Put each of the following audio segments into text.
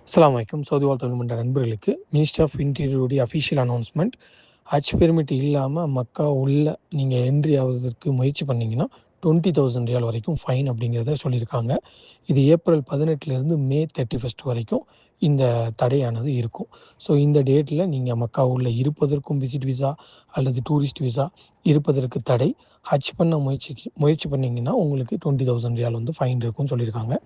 அஸ்ஸலாமு அலைக்கும். சவுதி வாழ் தமிழ் மன்ற நண்பர்களுக்கு மினிஸ்ட்ரி ஆஃப் இன்டீரியருடைய அஃபிஷியல் அனௌன்ஸ்மெண்ட். ஹஜ் பெர்மிட் இல்லாமல் மக்கா உள்ள நீங்கள் என்ட்ரி ஆவதற்கு முயற்சி பண்ணீங்கன்னா 20,000 ரியால் வரைக்கும் ஃபைன் அப்படிங்கிறத சொல்லியிருக்காங்க. இது ஏப்ரல் 18லேருந்து மே 31 வரைக்கும் இந்த தடையானது இருக்கும். ஸோ இந்த டேட்டில் நீங்கள் மக்கா உள்ள இருப்பதற்கும் விசிட் விசா அல்லது டூரிஸ்ட் விசா இருப்பதற்கு தடை. ஹஜ் பண்ண முயற்சி பண்ணீங்கன்னா உங்களுக்கு 20,000 ரியால் வந்து ஃபைன் இருக்கும்னு சொல்லியிருக்காங்க.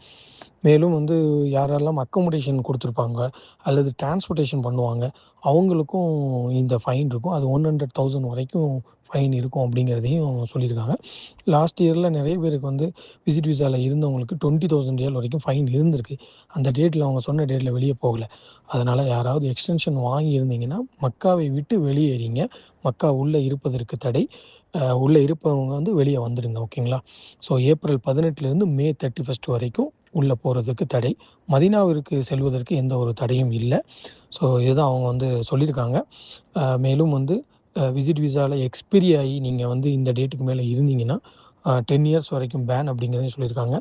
மேலும் வந்து யாரெல்லாம் அக்கமடேஷன் கொடுத்துருப்பாங்க அல்லது டிரான்ஸ்போர்ட்டேஷன் பண்ணுவாங்க, அவங்களுக்கும் இந்த ஃபைன் இருக்கும். அது 100,000 வரைக்கும் ஃபைன் இருக்கும் அப்படிங்கிறதையும் சொல்லியிருக்காங்க. லாஸ்ட் இயரில் நிறைய பேருக்கு வந்து விசிட் விசாவில் இருந்தவங்களுக்கு 20,000 ரியால் வரைக்கும் ஃபைன் இருந்திருக்கு. அந்த டேட்டில் அவங்க சொன்ன டேட்டில் வெளியே போகல. அதனால் யாராவது எக்ஸ்டென்ஷன் வாங்கியிருந்தீங்கன்னா மக்காவை விட்டு வெளியேறிங்க. மக்கா உள்ளே இருப்பதற்கு தடை. உள்ளே இருப்பவங்க வந்து வெளியே வந்துடுங்க. ஓகேங்களா? ஸோ ஏப்ரல் 18லேருந்து மே 31 வரைக்கும் உள்ளே போகிறதுக்கு தடை. மதீனாவிற்கு செல்வதற்கு எந்த ஒரு தடையும் இல்லை. ஸோ இதுதான் அவங்க வந்து சொல்லியிருக்காங்க. மேலும் வந்து விசிட் விசாவில் எக்ஸ்பைரி ஆகி நீங்கள் வந்து இந்த டேட்டுக்கு மேலே இருந்தீங்கன்னா 10 இயர்ஸ் வரைக்கும் பேன் அப்படிங்கிறதையும் சொல்லியிருக்காங்க.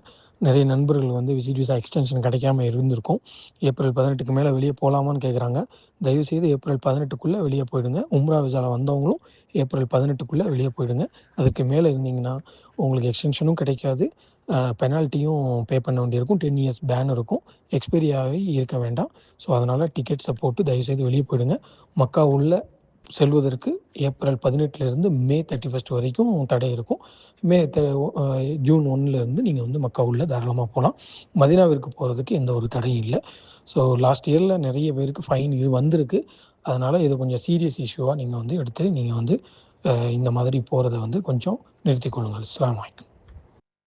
நிறைய நண்பர்கள் வந்து விசிட் விசா எக்ஸ்டென்ஷன் கிடைக்காம இருந்திருக்கும். ஏப்ரல் 18க்கு மேலே வெளியே போகலாமான்னு கேட்குறாங்க. தயவுசெய்து ஏப்ரல் 18க்குள்ளே வெளியே போயிடுங்க. உம்ரா விசாவில் வந்தவங்களும் ஏப்ரல் 18க்குள்ளே வெளியே போயிடுங்க. அதுக்கு மேலே இருந்தீங்கன்னா உங்களுக்கு எக்ஸ்டென்ஷனும் கிடைக்காது. பெனால்ட்டியும் பே பண்ண வேண்டியிருக்கும். 10 இயர்ஸ் பேன் இருக்கும். எக்ஸ்பைரி ஆகி இருக்க வேண்டாம். ஸோ அதனால் டிக்கெட்ஸை போட்டு தயவுசெய்து வெளியே போயிடுங்க. மக்கா உள்ள செல்வதற்கு ஏப்ரல் 18லேருந்து மே 31 வரைக்கும் தடை இருக்கும். ஜூன் 1லேருந்து நீங்கள் வந்து மக்கா உள்ள தாராளமாக போகலாம். மதீனாவிற்கு போகிறதுக்கு எந்த ஒரு தடையும் இல்லை. ஸோ லாஸ்ட் இயரில் நிறைய பேருக்கு ஃபைன் இது வந்திருக்கு. அதனால் இது கொஞ்சம் சீரியஸ் இஷ்யூவாக நீங்கள் வந்து எடுத்து நீங்கள் வந்து இந்த மாதிரி போகிறத வந்து கொஞ்சம் நிறுத்திக் கொள்ளுங்கள். அஸ்ஸலாமு அலைக்கும்.